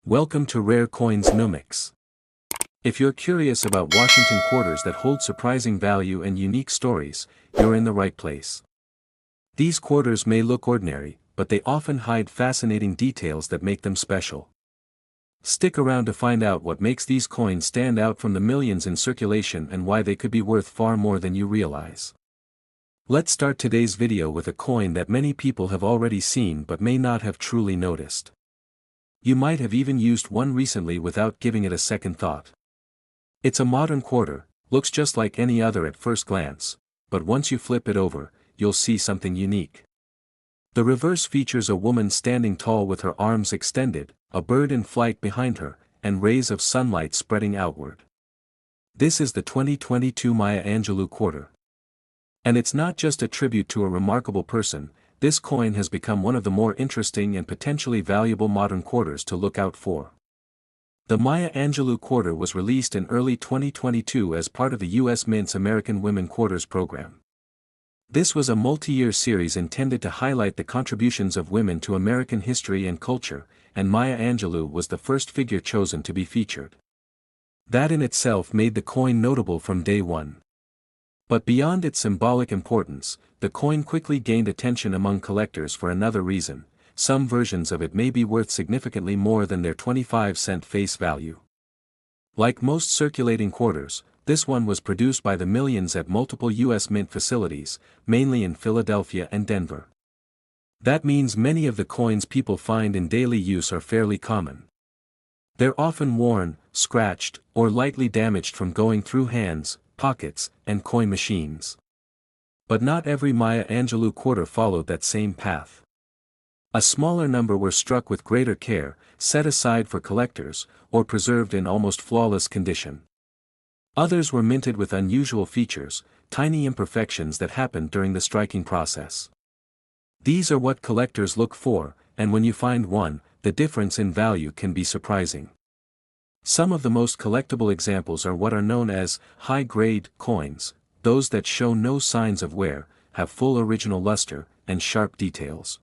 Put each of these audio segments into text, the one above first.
Welcome to Rare Coins Mimics. If you're curious about Washington quarters that hold surprising value and unique stories, you're in the right place. These quarters may look ordinary, but they often hide fascinating details that make them special. Stick around to find out what makes these coins stand out from the millions in circulation and why they could be worth far more than you realize. Let's start today's video with a coin that many people have already seen but may not have truly noticed. You might have even used one recently without giving it a second thought. It's a modern quarter, looks just like any other at first glance, but once you flip it over, you'll see something unique. The reverse features a woman standing tall with her arms extended, a bird in flight behind her, and rays of sunlight spreading outward. This is the 2022 Maya Angelou quarter. And it's not just a tribute to a remarkable person. This coin has become one of the more interesting and potentially valuable modern quarters to look out for. The Maya Angelou quarter was released in early 2022 as part of the U.S. Mint's American Women Quarters program. This was a multi-year series intended to highlight the contributions of women to American history and culture, and Maya Angelou was the first figure chosen to be featured. That in itself made the coin notable from day one. But beyond its symbolic importance, the coin quickly gained attention among collectors for another reason. Some versions of it may be worth significantly more than their 25-cent face value. Like most circulating quarters, this one was produced by the millions at multiple U.S. Mint facilities, mainly in Philadelphia and Denver. That means many of the coins people find in daily use are fairly common. They're often worn, scratched, or lightly damaged from going through hands, pockets, and coin machines. But not every Maya Angelou quarter followed that same path. A smaller number were struck with greater care, set aside for collectors, or preserved in almost flawless condition. Others were minted with unusual features, tiny imperfections that happened during the striking process. These are what collectors look for, and when you find one, the difference in value can be surprising. Some of the most collectible examples are what are known as high-grade coins, those that show no signs of wear, have full original luster, and sharp details.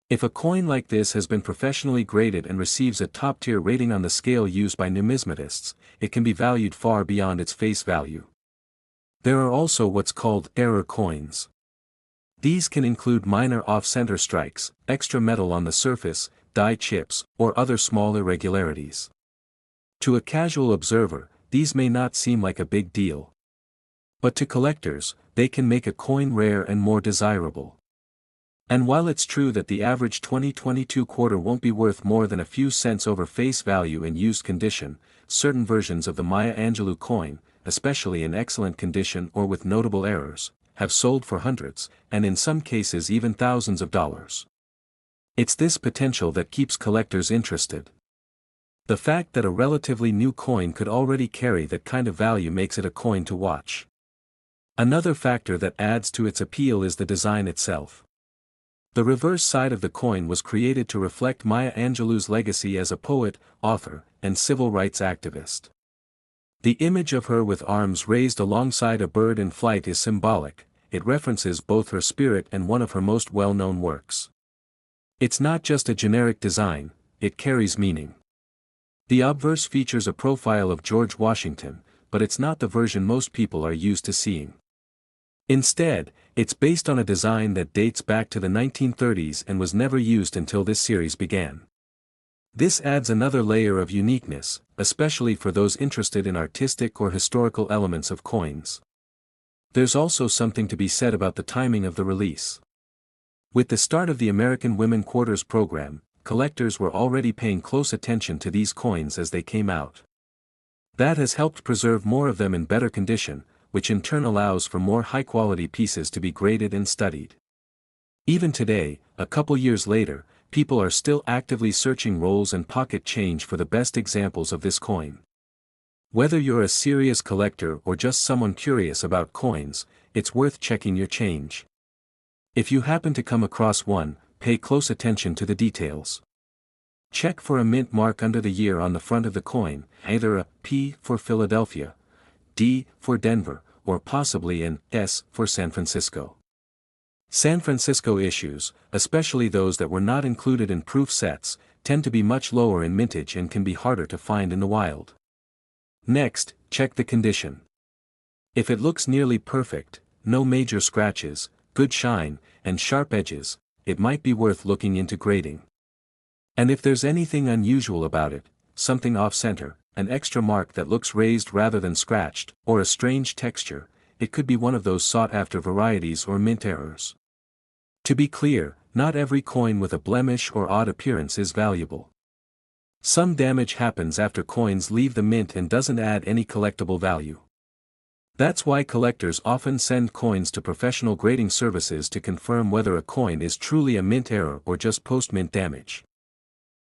If a coin like this has been professionally graded and receives a top-tier rating on the scale used by numismatists, it can be valued far beyond its face value. There are also what's called error coins. These can include minor off-center strikes, extra metal on the surface, die chips, or other small irregularities. To a casual observer, these may not seem like a big deal. But to collectors, they can make a coin rare and more desirable. And while it's true that the average 2022 quarter won't be worth more than a few cents over face value in used condition, certain versions of the Maya Angelou coin, especially in excellent condition or with notable errors, have sold for hundreds, and in some cases even thousands of dollars. It's this potential that keeps collectors interested. The fact that a relatively new coin could already carry that kind of value makes it a coin to watch. Another factor that adds to its appeal is the design itself. The reverse side of the coin was created to reflect Maya Angelou's legacy as a poet, author, and civil rights activist. The image of her with arms raised alongside a bird in flight is symbolic. It references both her spirit and one of her most well-known works. It's not just a generic design, it carries meaning. The obverse features a profile of George Washington, but it's not the version most people are used to seeing. Instead, it's based on a design that dates back to the 1930s and was never used until this series began. This adds another layer of uniqueness, especially for those interested in artistic or historical elements of coins. There's also something to be said about the timing of the release. With the start of the American Women Quarters program, collectors were already paying close attention to these coins as they came out. That has helped preserve more of them in better condition, which in turn allows for more high-quality pieces to be graded and studied. Even today, a couple years later, people are still actively searching rolls and pocket change for the best examples of this coin. Whether you're a serious collector or just someone curious about coins, it's worth checking your change. If you happen to come across one, pay close attention to the details. Check for a mint mark under the year on the front of the coin, either a P for Philadelphia, D for Denver, or possibly an S for San Francisco. San Francisco issues, especially those that were not included in proof sets, tend to be much lower in mintage and can be harder to find in the wild. Next, check the condition. If it looks nearly perfect, no major scratches, good shine, and sharp edges, it might be worth looking into grading. And if there's anything unusual about it, something off-center, an extra mark that looks raised rather than scratched, or a strange texture, it could be one of those sought-after varieties or mint errors. To be clear, not every coin with a blemish or odd appearance is valuable. Some damage happens after coins leave the mint and doesn't add any collectible value. That's why collectors often send coins to professional grading services to confirm whether a coin is truly a mint error or just post-mint damage.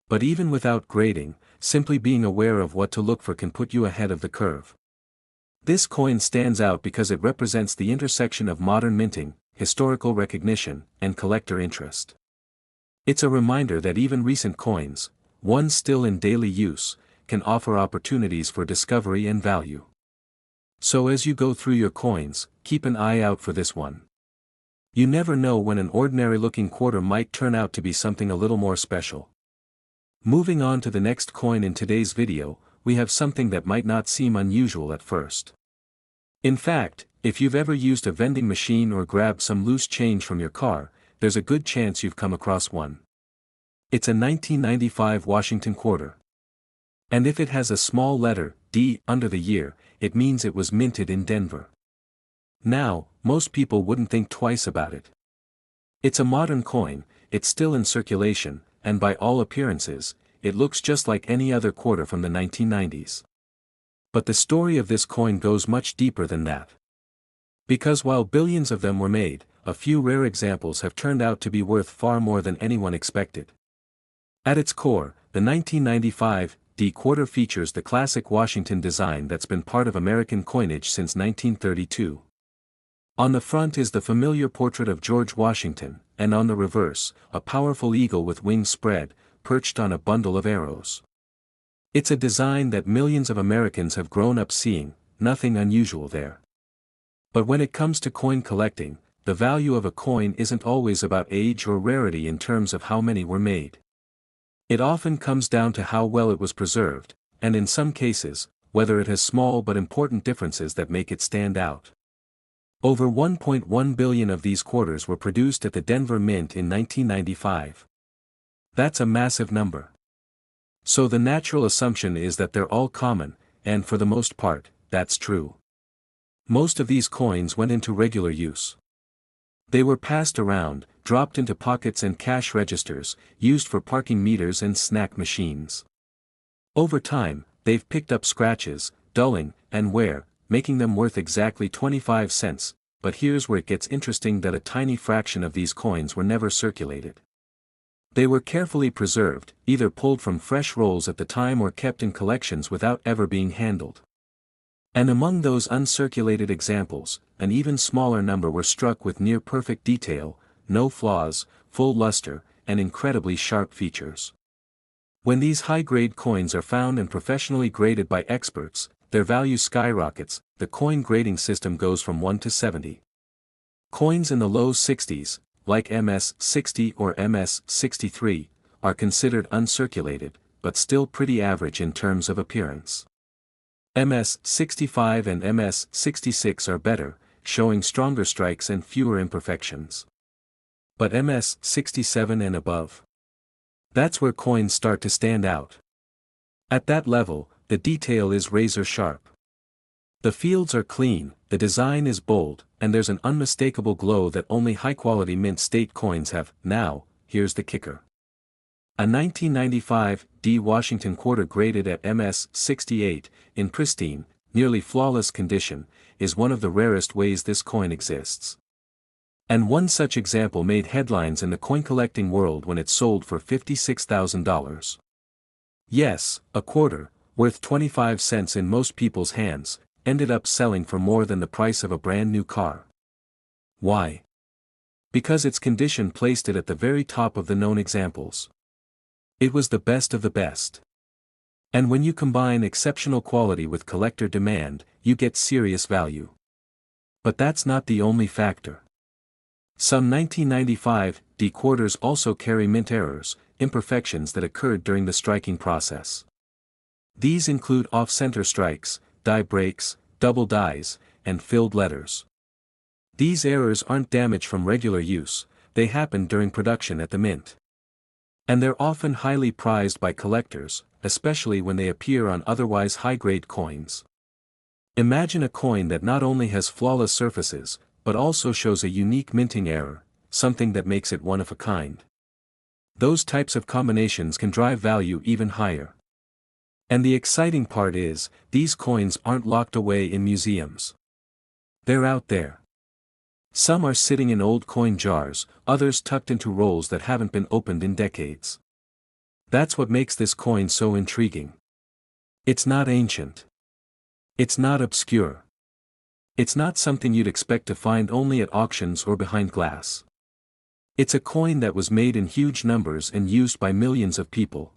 But even without grading, simply being aware of what to look for can put you ahead of the curve. This coin stands out because it represents the intersection of modern minting, historical recognition, and collector interest. It's a reminder that even recent coins, ones still in daily use, can offer opportunities for discovery and value. So as you go through your coins, keep an eye out for this one. You never know when an ordinary-looking quarter might turn out to be something a little more special. Moving on to the next coin in today's video, we have something that might not seem unusual at first. In fact, if you've ever used a vending machine or grabbed some loose change from your car, there's a good chance you've come across one. It's a 1995 Washington quarter. And if it has a small letter, D, under the year, it means it was minted in Denver. Now, most people wouldn't think twice about it. It's a modern coin, it's still in circulation, and by all appearances, it looks just like any other quarter from the 1990s. But the story of this coin goes much deeper than that. Because while billions of them were made, a few rare examples have turned out to be worth far more than anyone expected. At its core, the 1995 D quarter features the classic Washington design that's been part of American coinage since 1932. On the front is the familiar portrait of George Washington, and on the reverse, a powerful eagle with wings spread, perched on a bundle of arrows. It's a design that millions of Americans have grown up seeing, nothing unusual there. But when it comes to coin collecting, the value of a coin isn't always about age or rarity in terms of how many were made. It often comes down to how well it was preserved, and in some cases, whether it has small but important differences that make it stand out. Over 1.1 billion of these quarters were produced at the Denver Mint in 1995. That's a massive number. So the natural assumption is that they're all common, and for the most part, that's true. Most of these coins went into regular use. They were passed around, dropped into pockets and cash registers, used for parking meters and snack machines. Over time, they've picked up scratches, dulling, and wear, making them worth exactly 25 cents, but here's where it gets interesting that a tiny fraction of these coins were never circulated. They were carefully preserved, either pulled from fresh rolls at the time or kept in collections without ever being handled. And among those uncirculated examples, an even smaller number were struck with near-perfect detail, no flaws, full luster, and incredibly sharp features. When these high-grade coins are found and professionally graded by experts, their value skyrockets. The coin grading system goes from 1 to 70. Coins in the low 60s, like MS-60 or MS-63, are considered uncirculated, but still pretty average in terms of appearance. MS-65 and MS-66 are better, showing stronger strikes and fewer imperfections. But MS-67 and above, that's where coins start to stand out. At that level, the detail is razor sharp. The fields are clean, the design is bold, and there's an unmistakable glow that only high-quality mint state coins have. Now, here's the kicker. A 1995 D Washington quarter graded at MS-68, in pristine, nearly flawless condition, is one of the rarest ways this coin exists. And one such example made headlines in the coin collecting world when it sold for $56,000. Yes, a quarter, worth 25 cents in most people's hands, ended up selling for more than the price of a brand new car. Why? Because its condition placed it at the very top of the known examples. It was the best of the best. And when you combine exceptional quality with collector demand, you get serious value. But that's not the only factor. Some 1995 D quarters also carry mint errors, imperfections that occurred during the striking process. These include off-center strikes, die breaks, double dies, and filled letters. These errors aren't damage from regular use, they happen during production at the mint. And they're often highly prized by collectors, especially when they appear on otherwise high-grade coins. Imagine a coin that not only has flawless surfaces, but also shows a unique minting error, something that makes it one of a kind. Those types of combinations can drive value even higher. And the exciting part is, these coins aren't locked away in museums. They're out there. Some are sitting in old coin jars, others tucked into rolls that haven't been opened in decades. That's what makes this coin so intriguing. It's not ancient. It's not obscure. It's not something you'd expect to find only at auctions or behind glass. It's a coin that was made in huge numbers and used by millions of people.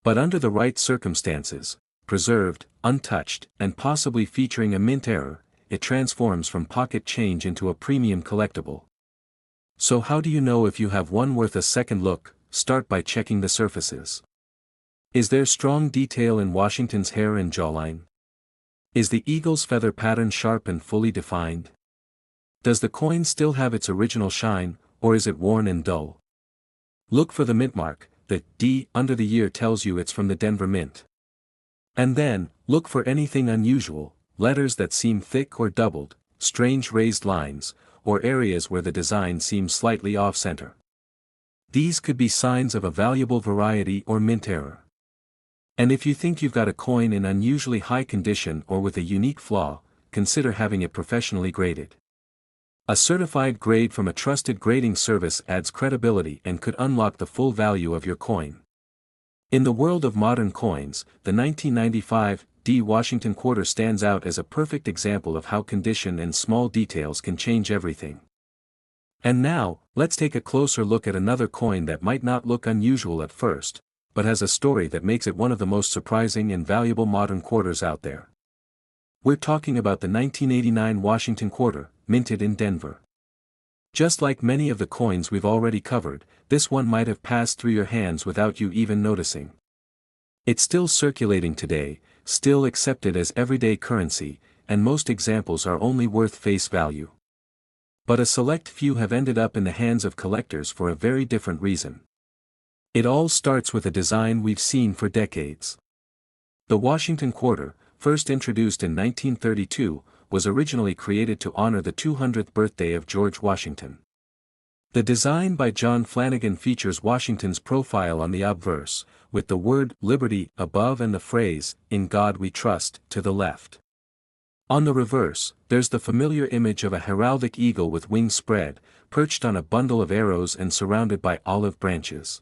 But under the right circumstances, preserved, untouched, and possibly featuring a mint error, it transforms from pocket change into a premium collectible. So how do you know if you have one worth a second look? Start by checking the surfaces. Is there strong detail in Washington's hair and jawline? Is the eagle's feather pattern sharp and fully defined? Does the coin still have its original shine, or is it worn and dull? Look for the mint mark. The D under the year tells you it's from the Denver Mint. And then, look for anything unusual, letters that seem thick or doubled, strange raised lines, or areas where the design seems slightly off-center. These could be signs of a valuable variety or mint error. And if you think you've got a coin in unusually high condition or with a unique flaw, consider having it professionally graded. A certified grade from a trusted grading service adds credibility and could unlock the full value of your coin. In the world of modern coins, the 1995 D Washington quarter stands out as a perfect example of how condition and small details can change everything. And now, let's take a closer look at another coin that might not look unusual at first, but has a story that makes it one of the most surprising and valuable modern quarters out there. We're talking about the 1989 Washington quarter, minted in Denver. Just like many of the coins we've already covered, this one might have passed through your hands without you even noticing. It's still circulating today, still accepted as everyday currency, and most examples are only worth face value. But a select few have ended up in the hands of collectors for a very different reason. It all starts with a design we've seen for decades. The Washington quarter, first introduced in 1932, was originally created to honor the 200th birthday of George Washington. The design by John Flanagan features Washington's profile on the obverse, with the word "Liberty" above and the phrase "In God We Trust" to the left. On the reverse, there's the familiar image of a heraldic eagle with wings spread, perched on a bundle of arrows and surrounded by olive branches.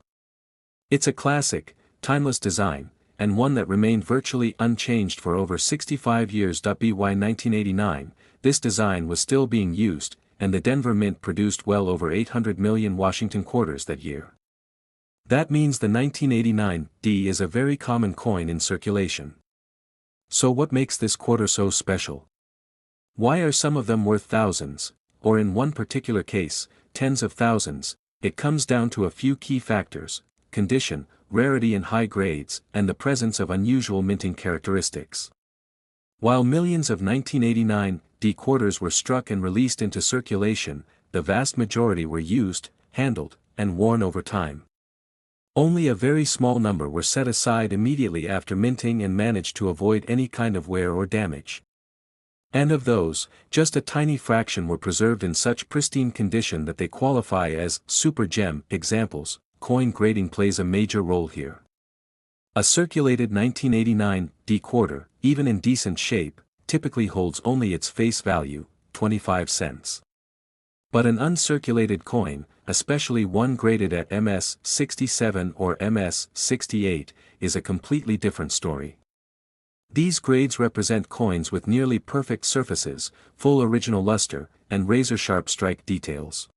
It's a classic, timeless design, and one that remained virtually unchanged for over 65 years. By 1989, this design was still being used, and the Denver Mint produced well over 800 million Washington quarters that year. That means the 1989 D is a very common coin in circulation. So what makes this quarter so special? Why are some of them worth thousands, or in one particular case, tens of thousands? It comes down to a few key factors: condition, rarity in high grades, and the presence of unusual minting characteristics. While millions of 1989 D quarters were struck and released into circulation, the vast majority were used, handled, and worn over time. Only a very small number were set aside immediately after minting and managed to avoid any kind of wear or damage. And of those, just a tiny fraction were preserved in such pristine condition that they qualify as super gem examples. Coin grading plays a major role here. A circulated 1989 D quarter, even in decent shape, typically holds only its face value, 25 cents. But an uncirculated coin, especially one graded at MS 67 or MS 68, is a completely different story. These grades represent coins with nearly perfect surfaces, full original luster, and razor-sharp strike details.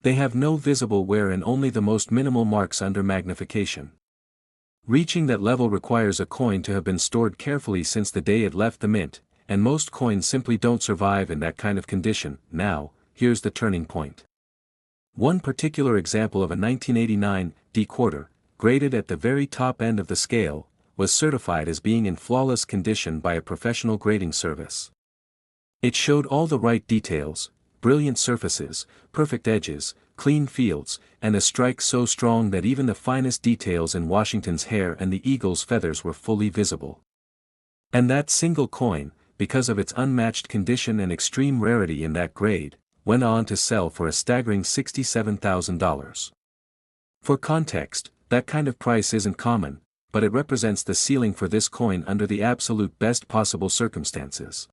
They have no visible wear and only the most minimal marks under magnification. Reaching that level requires a coin to have been stored carefully since the day it left the mint, and most coins simply don't survive in that kind of condition. Now, here's the turning point. One particular example of a 1989 D quarter, graded at the very top end of the scale, was certified as being in flawless condition by a professional grading service. It showed all the right details, brilliant surfaces, perfect edges, clean fields, and a strike so strong that even the finest details in Washington's hair and the eagle's feathers were fully visible. And that single coin, because of its unmatched condition and extreme rarity in that grade, went on to sell for a staggering $67,000. For context, that kind of price isn't common, but it represents the ceiling for this coin under the absolute best possible circumstances.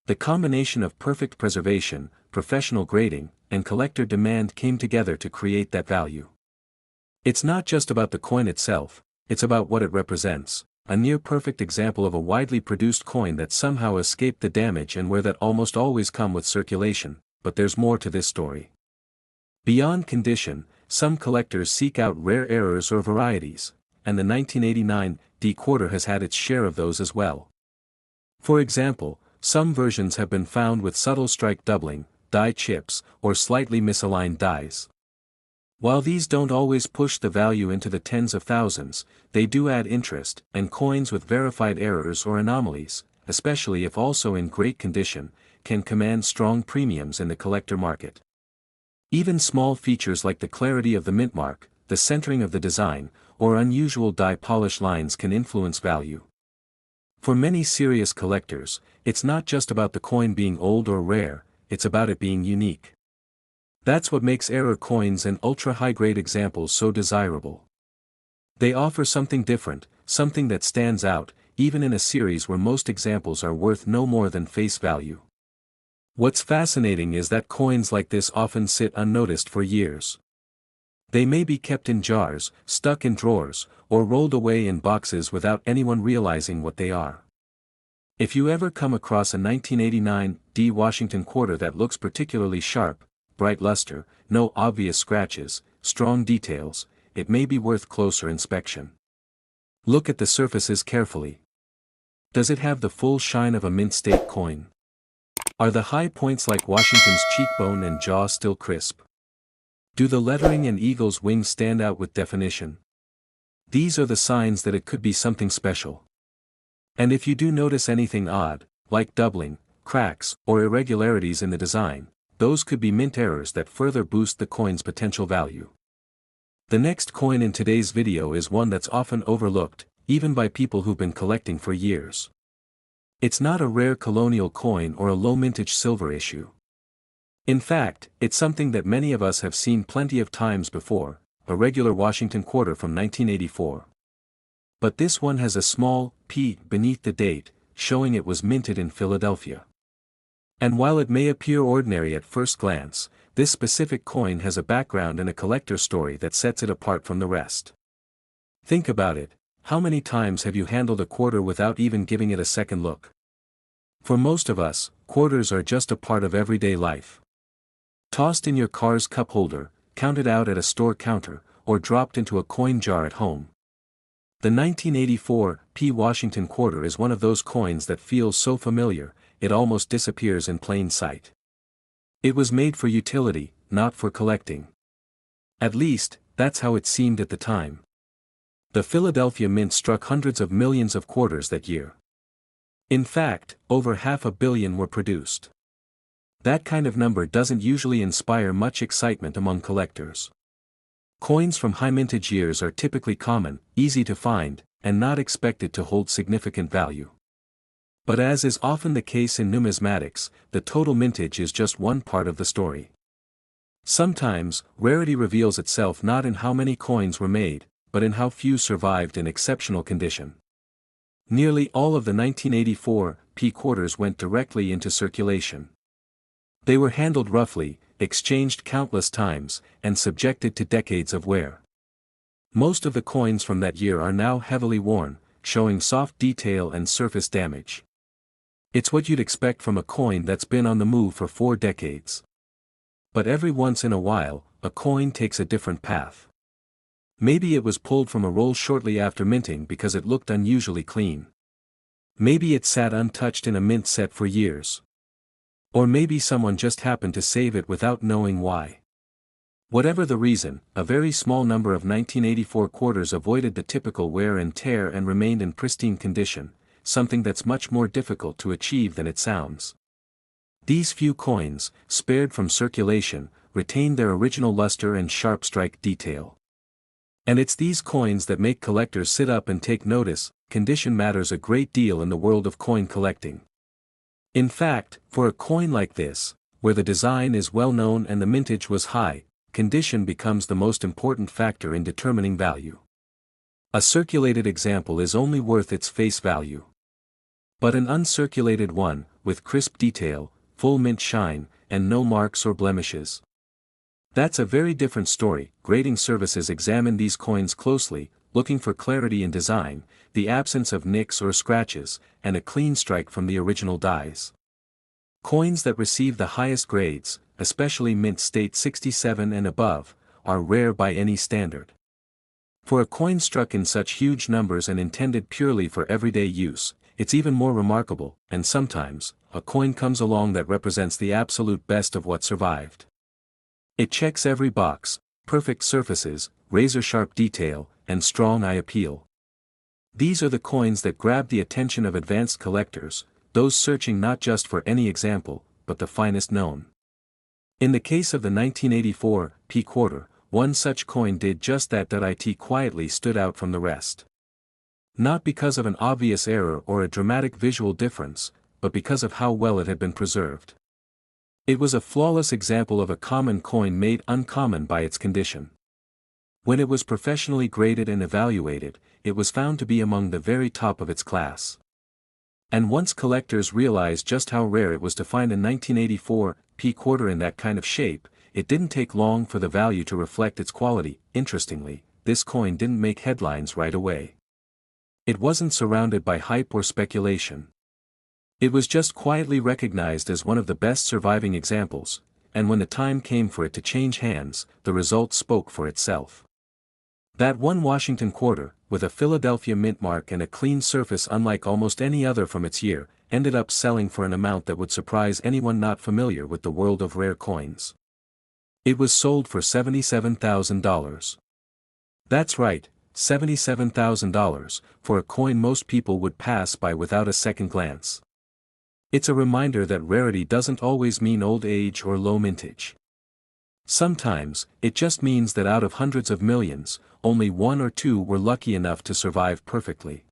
The combination of perfect preservation, professional grading, and collector demand came together to create that value. It's not just about the coin itself, it's about what it represents, a near-perfect example of a widely produced coin that somehow escaped the damage and wear that almost always come with circulation, but there's more to this story. Beyond condition, some collectors seek out rare errors or varieties, and the 1989 D quarter has had its share of those as well. For example, some versions have been found with subtle strike doubling, die chips, or slightly misaligned dies. While these don't always push the value into the tens of thousands, they do add interest, and coins with verified errors or anomalies, especially if also in great condition, can command strong premiums in the collector market. Even small features like the clarity of the mint mark, the centering of the design, or unusual die polish lines can influence value. For many serious collectors, it's not just about the coin being old or rare, it's about it being unique. That's what makes error coins and ultra-high-grade examples so desirable. They offer something different, something that stands out, even in a series where most examples are worth no more than face value. What's fascinating is that coins like this often sit unnoticed for years. They may be kept in jars, stuck in drawers, or rolled away in boxes without anyone realizing what they are. If you ever come across a 1989 D Washington quarter that looks particularly sharp, bright luster, no obvious scratches, strong details, it may be worth closer inspection. Look at the surfaces carefully. Does it have the full shine of a mint state coin? Are the high points like Washington's cheekbone and jaw still crisp? Do the lettering and eagle's wings stand out with definition? These are the signs that it could be something special. And if you do notice anything odd, like doubling, cracks, or irregularities in the design, those could be mint errors that further boost the coin's potential value. The next coin in today's video is one that's often overlooked, even by people who've been collecting for years. It's not a rare colonial coin or a low-mintage silver issue. In fact, it's something that many of us have seen plenty of times before, a regular Washington quarter from 1984. But this one has a small P beneath the date, showing it was minted in Philadelphia. And while it may appear ordinary at first glance, this specific coin has a background and a collector story that sets it apart from the rest. Think about it, how many times have you handled a quarter without even giving it a second look? For most of us, quarters are just a part of everyday life. Tossed in your car's cup holder, counted out at a store counter, or dropped into a coin jar at home. The 1984 P Washington quarter is one of those coins that feels so familiar, it almost disappears in plain sight. It was made for utility, not for collecting. At least, that's how it seemed at the time. The Philadelphia Mint struck hundreds of millions of quarters that year. In fact, over 500 million were produced. That kind of number doesn't usually inspire much excitement among collectors. Coins from high mintage years are typically common, easy to find, and not expected to hold significant value. But as is often the case in numismatics, the total mintage is just one part of the story. Sometimes, rarity reveals itself not in how many coins were made, but in how few survived in exceptional condition. Nearly all of the 1984 P quarters went directly into circulation. They were handled roughly, exchanged countless times, and subjected to decades of wear. Most of the coins from that year are now heavily worn, showing soft detail and surface damage. It's what you'd expect from a coin that's been on the move for 4 decades. But every once in a while, a coin takes a different path. Maybe it was pulled from a roll shortly after minting because it looked unusually clean. Maybe it sat untouched in a mint set for years. Or maybe someone just happened to save it without knowing why. Whatever the reason, a very small number of 1984 quarters avoided the typical wear and tear and remained in pristine condition, something that's much more difficult to achieve than it sounds. These few coins, spared from circulation, retained their original luster and sharp strike detail. And it's these coins that make collectors sit up and take notice. Condition matters a great deal in the world of coin collecting. In fact, for a coin like this, where the design is well known and the mintage was high, condition becomes the most important factor in determining value. A circulated example is only worth its face value. But an uncirculated one, with crisp detail, full mint shine, and no marks or blemishes. That's a very different story. Grading services examine these coins closely, looking for clarity in design, the absence of nicks or scratches, and a clean strike from the original dies. Coins that receive the highest grades, especially mint state 67 and above, are rare by any standard. For a coin struck in such huge numbers and intended purely for everyday use, it's even more remarkable, and sometimes, a coin comes along that represents the absolute best of what survived. It checks every box: perfect surfaces, razor-sharp detail, and strong eye appeal. These are the coins that grab the attention of advanced collectors, those searching not just for any example, but the finest known. In the case of the 1984 P quarter, one such coin did just that. It quietly stood out from the rest. Not because of an obvious error or a dramatic visual difference, but because of how well it had been preserved. It was a flawless example of a common coin made uncommon by its condition. When it was professionally graded and evaluated, it was found to be among the very top of its class. And once collectors realized just how rare it was to find a 1984 P quarter in that kind of shape, it didn't take long for the value to reflect its quality. Interestingly, this coin didn't make headlines right away. It wasn't surrounded by hype or speculation. It was just quietly recognized as one of the best surviving examples, and when the time came for it to change hands, the result spoke for itself. That one Washington quarter, with a Philadelphia mint mark and a clean surface unlike almost any other from its year, ended up selling for an amount that would surprise anyone not familiar with the world of rare coins. It was sold for $77,000. That's right, $77,000, for a coin most people would pass by without a second glance. It's a reminder that rarity doesn't always mean old age or low mintage. Sometimes, it just means that out of hundreds of millions, only one or two were lucky enough to survive perfectly.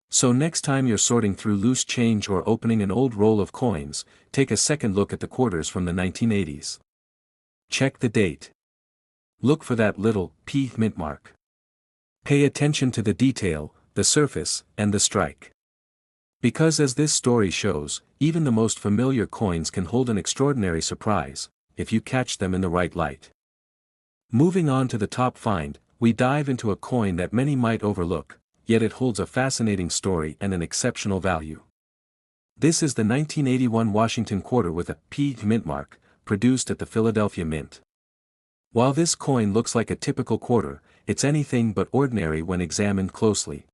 So next time you're sorting through loose change or opening an old roll of coins, take a second look at the quarters from the 1980s. Check the date. Look for that little P mint mark. Pay attention to the detail, the surface, and the strike. Because as this story shows, even the most familiar coins can hold an extraordinary surprise, if you catch them in the right light. Moving on to the top find, we dive into a coin that many might overlook, yet it holds a fascinating story and an exceptional value. This is the 1981 Washington quarter with a P mint mark, produced at the Philadelphia Mint. While this coin looks like a typical quarter, it's anything but ordinary when examined closely.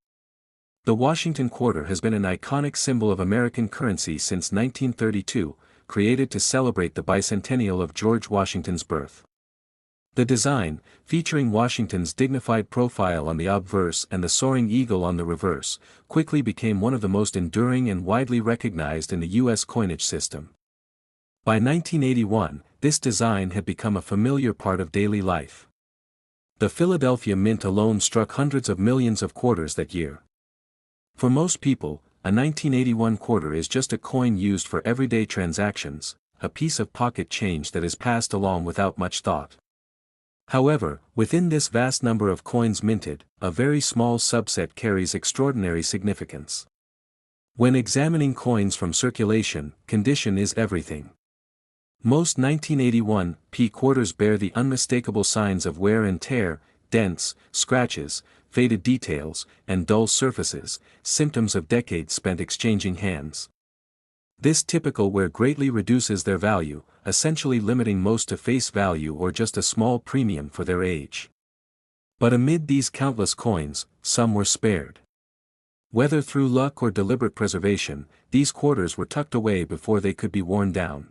The Washington quarter has been an iconic symbol of American currency since 1932, created to celebrate the bicentennial of George Washington's birth. The design, featuring Washington's dignified profile on the obverse and the soaring eagle on the reverse, quickly became one of the most enduring and widely recognized in the U.S. coinage system. By 1981, this design had become a familiar part of daily life. The Philadelphia Mint alone struck hundreds of millions of quarters that year. For most people, a 1981 quarter is just a coin used for everyday transactions, a piece of pocket change that is passed along without much thought. However, within this vast number of coins minted, a very small subset carries extraordinary significance. When examining coins from circulation, condition is everything. Most 1981 P quarters bear the unmistakable signs of wear and tear, dents, scratches, faded details, and dull surfaces, symptoms of decades spent exchanging hands. This typical wear greatly reduces their value, essentially limiting most to face value or just a small premium for their age. But amid these countless coins, some were spared. Whether through luck or deliberate preservation, these quarters were tucked away before they could be worn down.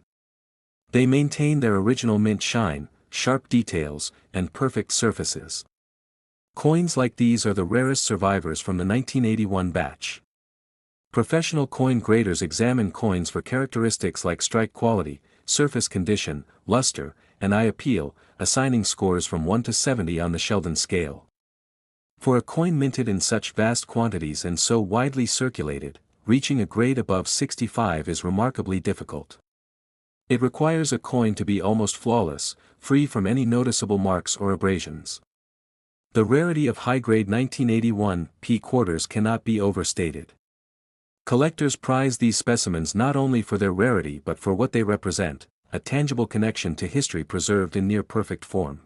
They maintained their original mint shine, sharp details, and perfect surfaces. Coins like these are the rarest survivors from the 1981 batch. Professional coin graders examine coins for characteristics like strike quality, surface condition, luster, and eye appeal, assigning scores from 1 to 70 on the Sheldon scale. For a coin minted in such vast quantities and so widely circulated, reaching a grade above 65 is remarkably difficult. It requires a coin to be almost flawless, free from any noticeable marks or abrasions. The rarity of high-grade 1981 P quarters cannot be overstated. Collectors prize these specimens not only for their rarity but for what they represent, a tangible connection to history preserved in near-perfect form.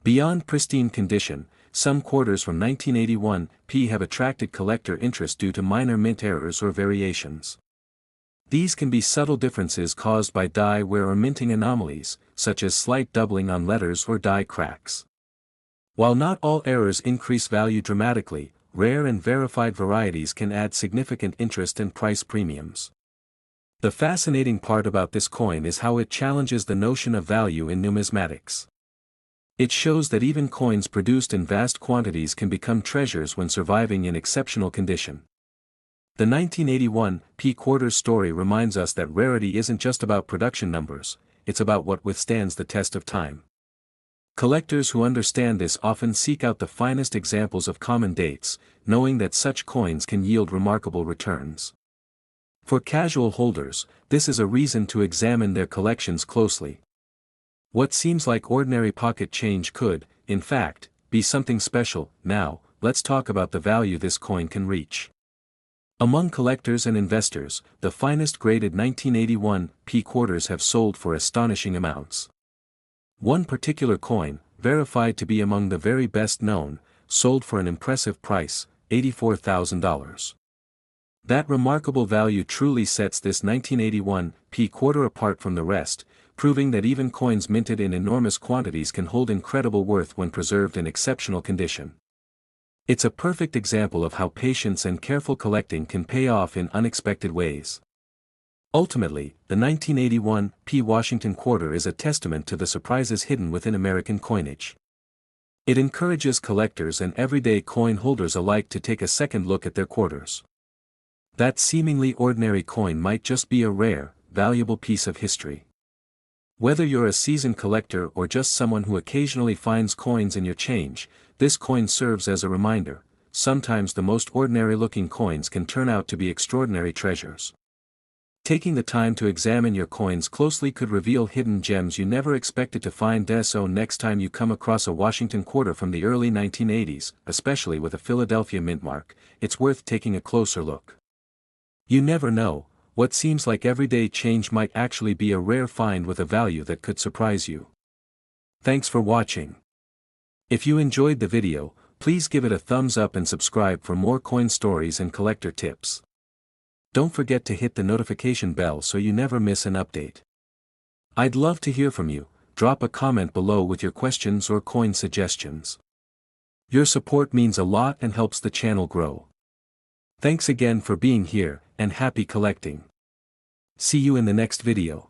Beyond pristine condition, some quarters from 1981 P have attracted collector interest due to minor mint errors or variations. These can be subtle differences caused by die wear or minting anomalies, such as slight doubling on letters or die cracks. While not all errors increase value dramatically, rare and verified varieties can add significant interest and price premiums. The fascinating part about this coin is how it challenges the notion of value in numismatics. It shows that even coins produced in vast quantities can become treasures when surviving in exceptional condition. The 1981 P quarters story reminds us that rarity isn't just about production numbers, it's about what withstands the test of time. Collectors who understand this often seek out the finest examples of common dates, knowing that such coins can yield remarkable returns. For casual holders, this is a reason to examine their collections closely. What seems like ordinary pocket change could, in fact, be something special. Now, let's talk about the value this coin can reach. Among collectors and investors, the finest graded 1981 P quarters have sold for astonishing amounts. One particular coin, verified to be among the very best known, sold for an impressive price, $84,000. That remarkable value truly sets this 1981 P quarter apart from the rest, proving that even coins minted in enormous quantities can hold incredible worth when preserved in exceptional condition. It's a perfect example of how patience and careful collecting can pay off in unexpected ways. Ultimately, the 1981 P Washington quarter is a testament to the surprises hidden within American coinage. It encourages collectors and everyday coin holders alike to take a second look at their quarters. That seemingly ordinary coin might just be a rare, valuable piece of history. Whether you're a seasoned collector or just someone who occasionally finds coins in your change, this coin serves as a reminder. Sometimes the most ordinary-looking coins can turn out to be extraordinary treasures. Taking the time to examine your coins closely could reveal hidden gems you never expected to find. So next time you come across a Washington quarter from the early 1980s, especially with a Philadelphia mint mark, it's worth taking a closer look. You never know, what seems like everyday change might actually be a rare find with a value that could surprise you. Thanks for watching. If you enjoyed the video, please give it a thumbs up and subscribe for more coin stories and collector tips. Don't forget to hit the notification bell so you never miss an update. I'd love to hear from you. Drop a comment below with your questions or coin suggestions. Your support means a lot and helps the channel grow. Thanks again for being here, and happy collecting. See you in the next video.